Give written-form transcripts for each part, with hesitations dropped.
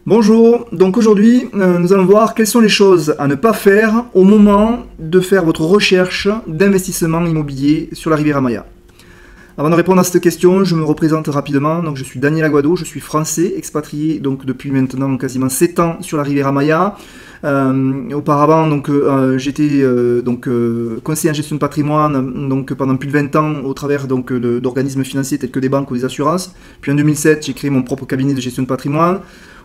Bonjour, donc aujourd'hui nous allons voir quelles sont les choses à ne pas faire au moment de faire votre recherche d'investissement immobilier sur la Riviera Maya. Avant de répondre à cette question, je me représente rapidement. Donc, je suis Daniel Aguado, je suis français, expatrié donc, depuis maintenant quasiment 7 ans sur la Riviera Maya. Auparavant, j'étais conseiller en gestion de patrimoine donc, pendant plus de 20 ans au travers d'organismes financiers tels que des banques ou des assurances. Puis en 2007, j'ai créé mon propre cabinet de gestion de patrimoine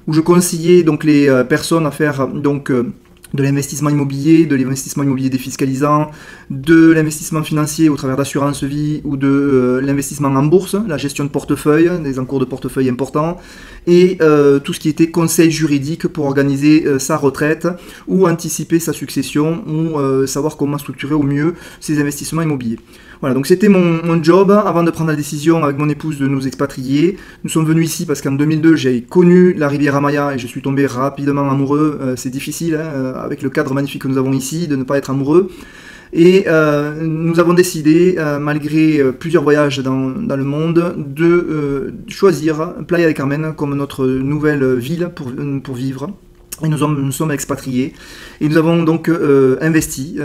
où je conseillais donc, les personnes à faire de l'investissement immobilier, de l'investissement immobilier défiscalisant, de l'investissement financier au travers d'assurance vie ou de l'investissement en bourse, la gestion de portefeuille, des encours de portefeuille importants, et tout ce qui était conseil juridique pour organiser sa retraite ou anticiper sa succession ou savoir comment structurer au mieux ses investissements immobiliers. Voilà, donc c'était mon job avant de prendre la décision avec mon épouse de nous expatrier. Nous sommes venus ici parce qu'en 2002, j'ai connu la Riviera Maya et je suis tombé rapidement amoureux. C'est difficile, avec le cadre magnifique que nous avons ici, de ne pas être amoureux. Et nous avons décidé, malgré plusieurs voyages dans le monde, de choisir Playa del Carmen comme notre nouvelle ville pour vivre. Et nous sommes expatriés et nous avons donc investi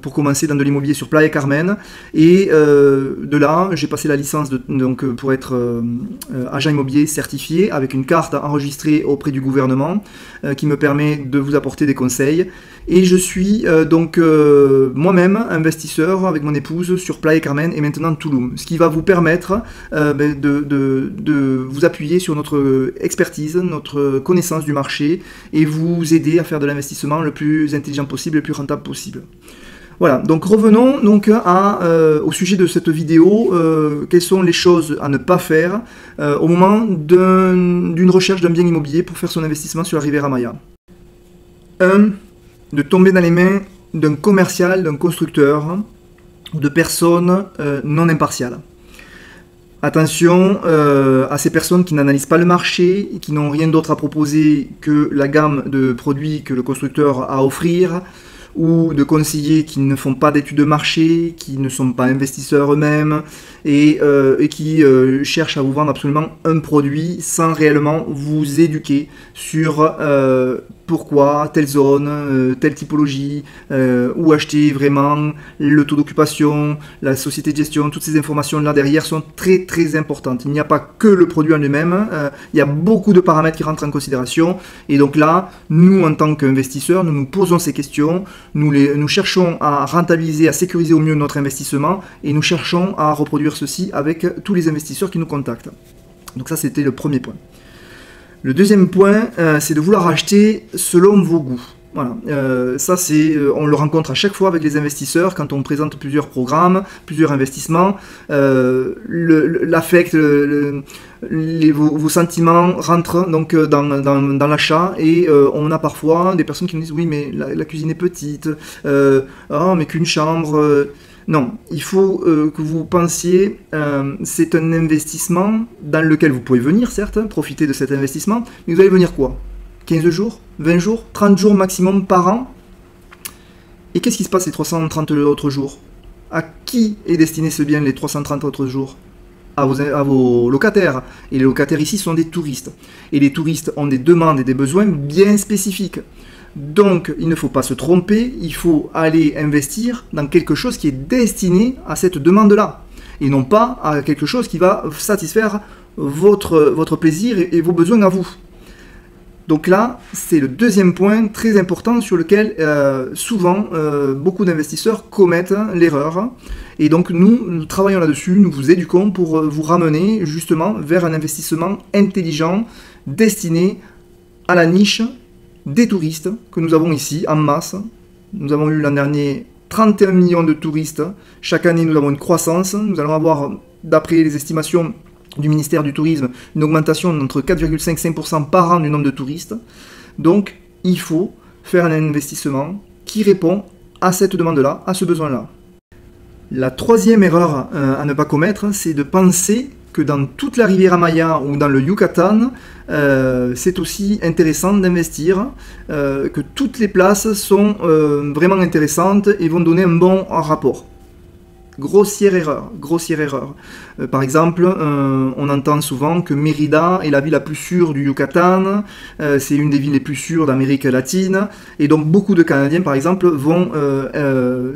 pour commencer dans de l'immobilier sur Playa Carmen et de là j'ai passé la licence pour être agent immobilier certifié avec une carte enregistrée auprès du gouvernement qui me permet de vous apporter des conseils et je suis moi-même investisseur avec mon épouse sur Playa Carmen et maintenant Tulum, ce qui va vous permettre de vous appuyer sur notre expertise, notre connaissance du marché et vous aider à faire de l'investissement le plus intelligent possible, le plus rentable possible. Voilà, donc revenons au sujet de cette vidéo. Quelles sont les choses à ne pas faire au moment d'une recherche d'un bien immobilier pour faire son investissement sur la Riviera Maya. 1. De tomber dans les mains d'un commercial, d'un constructeur ou de personnes non impartiales. Attention à ces personnes qui n'analysent pas le marché, qui n'ont rien d'autre à proposer que la gamme de produits que le constructeur a à offrir, ou de conseillers qui ne font pas d'études de marché, qui ne sont pas investisseurs eux-mêmes, et qui cherchent à vous vendre absolument un produit sans réellement vous éduquer sur pourquoi telle zone, telle typologie, où acheter vraiment, le taux d'occupation, la société de gestion, toutes ces informations-là derrière sont très très importantes. Il n'y a pas que le produit en lui-même, il y a beaucoup de paramètres qui rentrent en considération, et donc là, nous en tant qu'investisseurs, nous nous posons ces questions, nous cherchons à rentabiliser, à sécuriser au mieux notre investissement, et nous cherchons à reproduire ceci avec tous les investisseurs qui nous contactent. Donc ça, c'était le premier point. Le deuxième point, c'est de vouloir acheter selon vos goûts. Voilà, on le rencontre à chaque fois avec les investisseurs quand on présente plusieurs programmes, plusieurs investissements. L'affect, vos sentiments rentrent donc dans l'achat et on a parfois des personnes qui nous disent oui mais la cuisine est petite, oh mais qu'une chambre. Non, il faut que vous pensiez, c'est un investissement dans lequel vous pouvez venir, certes, profiter de cet investissement, mais vous allez venir quoi? 15 jours, 20 jours, 30 jours maximum par an? Et qu'est-ce qui se passe les 330 autres jours? À qui est destiné ce bien les 330 autres jours? À vos locataires. Et les locataires ici sont des touristes. Et les touristes ont des demandes et des besoins bien spécifiques. Donc, il ne faut pas se tromper, il faut aller investir dans quelque chose qui est destiné à cette demande-là, et non pas à quelque chose qui va satisfaire votre plaisir et vos besoins à vous. Donc là, c'est le deuxième point très important sur lequel souvent beaucoup d'investisseurs commettent l'erreur. Et donc nous travaillons là-dessus, nous vous éduquons pour vous ramener justement vers un investissement intelligent destiné à la niche des touristes que nous avons ici en masse. Nous avons eu l'an dernier 31 millions de touristes. Chaque année, nous avons une croissance. Nous allons avoir, d'après les estimations du ministère du Tourisme, une augmentation d'entre 4,5 et 5% par an du nombre de touristes. Donc, il faut faire un investissement qui répond à cette demande-là, à ce besoin-là. La troisième erreur à ne pas commettre, c'est de penser que dans toute la Riviera Maya ou dans le Yucatan, c'est aussi intéressant d'investir, que toutes les places sont vraiment intéressantes et vont donner un bon rapport. Grossière erreur, grossière erreur. Par exemple, on entend souvent que Mérida est la ville la plus sûre du Yucatan, c'est une des villes les plus sûres d'Amérique latine, et donc beaucoup de Canadiens, par exemple, vont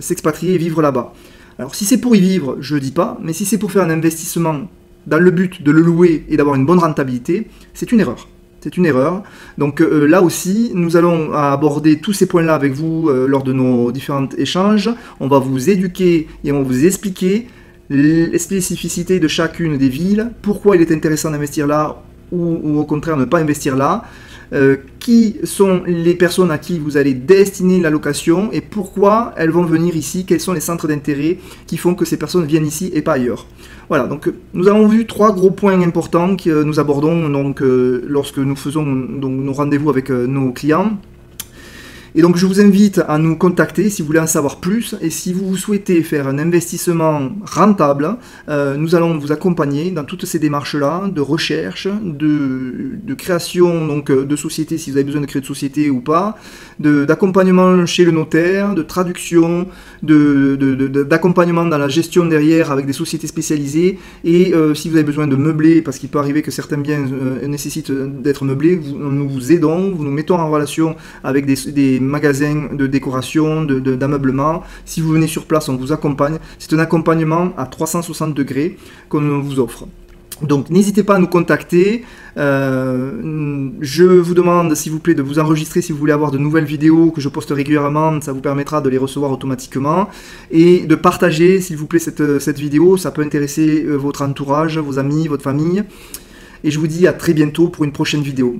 s'expatrier et vivre là-bas. Alors si c'est pour y vivre, je ne dis pas, mais si c'est pour faire un investissement dans le but de le louer et d'avoir une bonne rentabilité, c'est une erreur. C'est une erreur. Donc là aussi, nous allons aborder tous ces points-là avec vous lors de nos différents échanges. On va vous éduquer et on va vous expliquer les spécificités de chacune des villes, pourquoi il est intéressant d'investir là ou au contraire ne pas investir là, qui sont les personnes à qui vous allez destiner la location et pourquoi elles vont venir ici, quels sont les centres d'intérêt qui font que ces personnes viennent ici et pas ailleurs. Voilà, donc nous avons vu 3 gros points importants que nous abordons donc, lorsque nous faisons donc, nos rendez-vous avec nos clients. Et donc je vous invite à nous contacter si vous voulez en savoir plus et si vous souhaitez faire un investissement rentable, nous allons vous accompagner dans toutes ces démarches-là de recherche, de création donc, de société si vous avez besoin de créer de société ou pas, d'accompagnement chez le notaire, de traduction, d'accompagnement dans la gestion derrière avec des sociétés spécialisées et si vous avez besoin de meubler, parce qu'il peut arriver que certains biens nécessitent d'être meublés, nous vous aidons, nous mettons en relation avec des magasins de décoration, d'ameublement. Si vous venez sur place, on vous accompagne. C'est un accompagnement à 360 degrés qu'on vous offre. Donc n'hésitez pas à nous contacter. Je vous demande s'il vous plaît de vous enregistrer si vous voulez avoir de nouvelles vidéos que je poste régulièrement, ça vous permettra de les recevoir automatiquement et de partager s'il vous plaît cette vidéo, ça peut intéresser votre entourage, vos amis, votre famille et je vous dis à très bientôt pour une prochaine vidéo.